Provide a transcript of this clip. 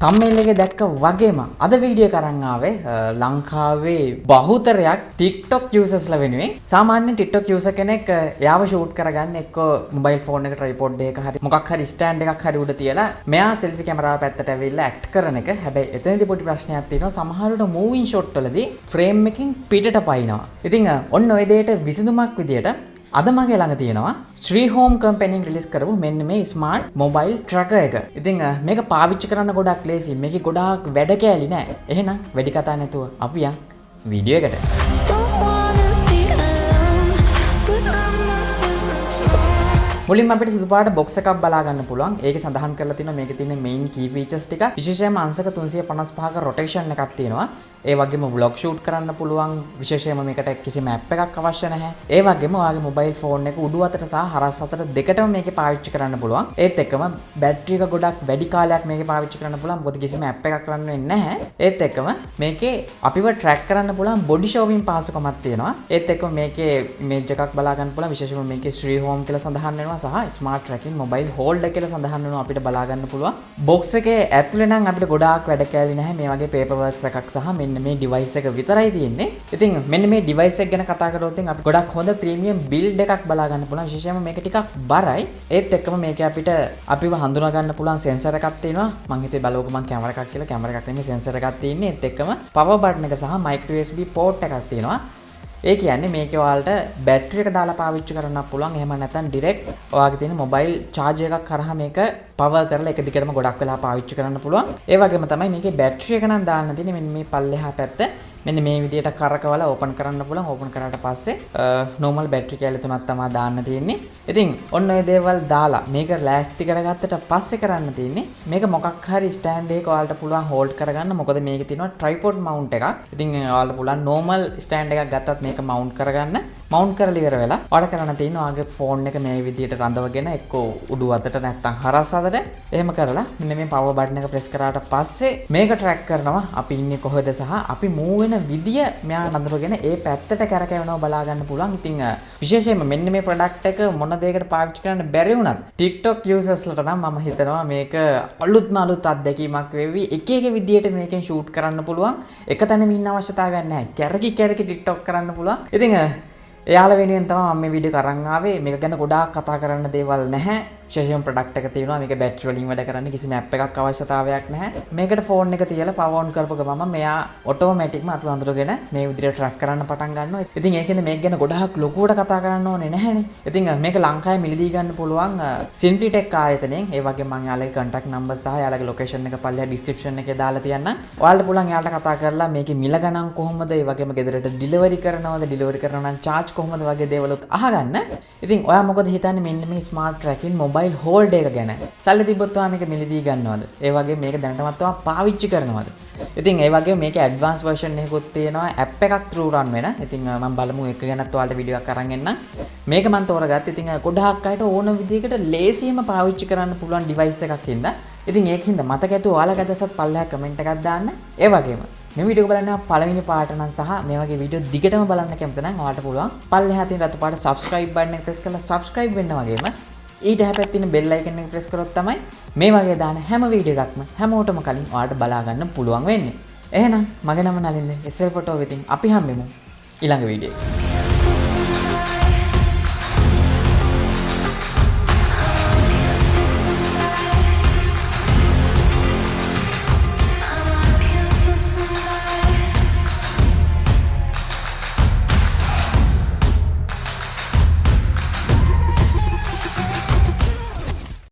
thumbnail එකේ දැක්ක වගේම අද වීඩියෝ කරන් ආවේ ලංකාවේ බහුතරයක් TikTok users ලා වෙනුවෙන් සාමාන්‍ය TikTok user කෙනෙක් යාව shoot කරගන්න එක්ක mobile phone එක tripod එකක හරි මොකක් හරි stand එකක් හරි උඩ තියලා මෙයා selfie කැමරාව පැත්තට ඇවිල්ලා act කරන එක. හැබැයි එතනදී පොඩි ප්‍රශ්නයක් තියෙනවා. සමහරවිට moving shot වලදී frame එකකින් පිටට පයින්නවා. ඉතින් ඔන්න ඔය දෙයට විසඳුමක් විදියට අද මගේ ළඟ තියෙනවා SriHome කම්පැනිෙන් රිලීස් කරපු මෙන්න මේ ස්මාර්ට් මොබයිල් ට්‍රැකර් එක. ඉතින් මේක පාවිච්චි කරන්න ගොඩක් ලේසි. මේකේ ගොඩාක් වැඩ කෑලි නෑ. එහෙනම් වැඩි කතා නැතුව අපි යන් වීඩියෝ එකට. මුලින්ම අපිට සුදු පාට box එකක් බලා ගන්න පුළුවන්. ඒකේ සඳහන් කරලා තියෙනවා මේකේ තියෙන main key features ටික. විශේෂයෙන්ම අංශක 355ක rotation එකක් තියෙනවා. ඒ වගේම vlog shoot කරන්න පුළුවන්. විශේෂයෙන්ම මේකට කිසිම app එකක් අවශ්‍ය නැහැ. ඒ වගේම ඔයාගේ mobile phone එක උඩු අතට සහ හරස් අතට දෙකටම මේකේ පාවිච්චි කරන්න පුළුවන්. ඒත් එක්කම battery එක ගොඩක් වැඩි කාලයක් මේකේ පාවිච්චි කරන්න පුළුවන්. මොකද කිසිම app එකක් රන් වෙන්නේ නැහැ. ඒත් එක්කම මේකේ අපිව track කරන්න පුළුවන් body showing පහසුකමක් තියෙනවා. ඒත් එක්කම මේකේ image එකක් බලා ගන්න පුළුවන්. විශේෂයෙන්ම මේකේ SriHome කියලා සඳහන් වෙනවා සහ smart tracking mobile holder කියලා සඳහන් වෙනවා අපිට බලා ගන්න පුළුවන්. box එකේ ඇතුලේ නම් අපිට ගොඩාක් වැඩ කෑලි නැහැ. මේ වගේ paper works එකක් සහ මෙන්න මේ device එක විතරයි තියෙන්නේ. ඉතින් මෙන්න මේ device එක ගැන කතා කරොත් අපි ගොඩක් හොඳ premium build එකක් බලා ගන්න පුළුවන්. විශේෂයෙන්ම මේක ටිකක් බරයි. ඒත් එක්කම මේක අපිව හඳුනා ගන්න පුළුවන් sensor එකක් තියෙනවා. මම හිතුවේ බලවක මම camera එකක් කියලා. camera එකක් නෙමෙයි sensor එකක් තියෙන්නේ. ඒත් එක්කම power button එක සහ micro USB port එකක් තියෙනවා. ඒ කියන්නේ මේකේ ඔයාලට බැටරි එක දාලා පාවිච්චි කරන්න පුළුවන්. එහෙම නැත්නම් direct ඔයාගේ තියෙන mobile charger එකක් කරා මේක power කරලා එක දිගටම ගොඩක් වෙලා පාවිච්චි කරන්න පුළුවන්. ඒ වගේම තමයි මේකේ බැටරි එක නම් දාන්න තියෙන්නේ මෙන්න මේ පල්ලෙහා පැත්ත. මෙන්න මේ විදිහට කරකවලා ඕපන් කරන්න පුළුවන්. ඕපන් කරාට පස්සේ normal battery කැලේ තුනක් තමයි දාන්න තියෙන්නේ. ඉතින් ඔන්න ඔය දේවල් දාලා මේක ලෑස්ති කරගත්තට පස්සේ කරන්න තියෙන්නේ මේක මොකක් හරි stand එකක ඔයාලට පුළුවන් hold කරගන්න. මොකද මේකේ තියෙනවා tripod mount එකක්. ඉතින් ඔයාලට පුළුවන් normal stand එකක් ගත්තත් මේක mount කරගන්න. mount කරලා ඉවර වෙලා ඔයාලට කරන්න තියෙන්නේ ඔයාගේ phone එක මේ විදිහට රඳවගෙන එක්ක උඩු අතට නැත්නම් හරස් අතට එහෙම කරලා මෙන්න මේ power button එක press කරාට පස්සේ මේක track කරනවා අපි ඉන්නේ කොහෙද සහ අපි move වෙන විදිය මෙයා නඳුරගෙන ඒ පැත්තට කරකැවෙනවා බලා ගන්න පුළුවන්. ඉතින් විශේෂයෙන්ම මෙන්න මේ product එක මොන දෙයකට පාවිච්චි කරන්න බැරි වුණත් TikTok users ලට නම් මම හිතනවා මේක අලුත් අත්දැකීමක් වෙවි. එක එක විදියට මේකෙන් shoot කරන්න පුළුවන්. එක තැනම ඉන්න අවශ්‍යතාවයක් නැහැ. කැරකි TikTok කරන්න පුළුවන්. ඉතින් එයාලා වෙනුවෙන් තමයි මම මේ වීඩියෝ කරන් ආවේ. මේක ගැන ගොඩාක් කතා කරන්න දේවල් නැහැ. විශේෂයෙන් ප්‍රොඩක්ට් එක තියෙනවා. මේක බැටරි වලින් වැඩ කරන්නේ. කිසිම ඇප් එකක් අවශ්‍යතාවයක් නැහැ. මේකට ෆෝන් එක තියලා පවර් ඔන් කරපු ගමන් මෙයා ඔටෝමැටික්ම අතු අඳුරගෙන මේ විදිහට ට්‍රැක් කරන්න පටන් ගන්නවා. ඉතින් ඒකෙන්ද මේක ගැන ගොඩාක් ලොකුවට කතා කරන්න ඕනේ නැහැනේ. ඉතින් මේක ලංකාවේ මිලදී ගන්න පුළුවන් SimplyTek ආයතනයෙන්. ඒ වගේම මම යාළුගේ contact number සහ යාළුගේ location එක පල්ලෙහා description එකේ දාලා තියන්නම්. ඔයාලට පුළුවන් යාළුට කතා කරලා මේකේ මිල ගණන් කොහොමද? ඒ වගේම ගෙදරට delivery කරනවද? delivery කරනවා නම් charge කොහොමද වගේ දේවලුත් අහගන්න. ඉතින් ඔයා මොකද හිතන්නේ මෙන්න මේ smart tracking mobile hold එක ගැන? සල්ලි තිබ්බොත් ඔයා මේක මිලදී ගන්නවද? ඒ වගේ මේක දැනටමත් ඔයා පාවිච්චි කරනවද? ඉතින් ඒ වගේ මේකේ ඇඩ්වාන්ස් version එකකුත් තියෙනවා app එකක් through run වෙන. ඉතින් මම බලමු එක ගැනත් ඔයාලට වීඩියෝ එකක් අරන් එන්නම්. මේක මම තෝරගත්තා. ඉතින් ගොඩාක් අයට ඕන විදිහකට ලේසියෙන්ම පාවිච්චි කරන්න පුළුවන් device එකක් හින්දා. ඉතින් ඒකින්ද මතක ඇතුව ඔයාලා ගැදසත් පල්ලෙහා comment එකක් දාන්න. ඒ වගේම මේ වීඩියෝ බලන්න පළවෙනි පාට නම් සහ මේ වගේ වීඩියෝ දිගටම බලන්න කැමති නම් ඔයාලට පුළුවන් පල්ලෙහා තියෙන රතු පාට subscribe button එක press කරලා subscribe වෙන්න වගේම ඊට හැපැත්තේ තියෙන bell icon එක press කරොත් තමයි මේ වගේ දාන හැම වීඩියෝ එකක්ම හැමෝටම කලින් ඔයාලට බලා ගන්න පුළුවන් වෙන්නේ. එහෙනම් මගේ නම නලින්ද SL photo වෙතින් අපි හම්බෙමු ඊළඟ වීඩියෝ එකේ.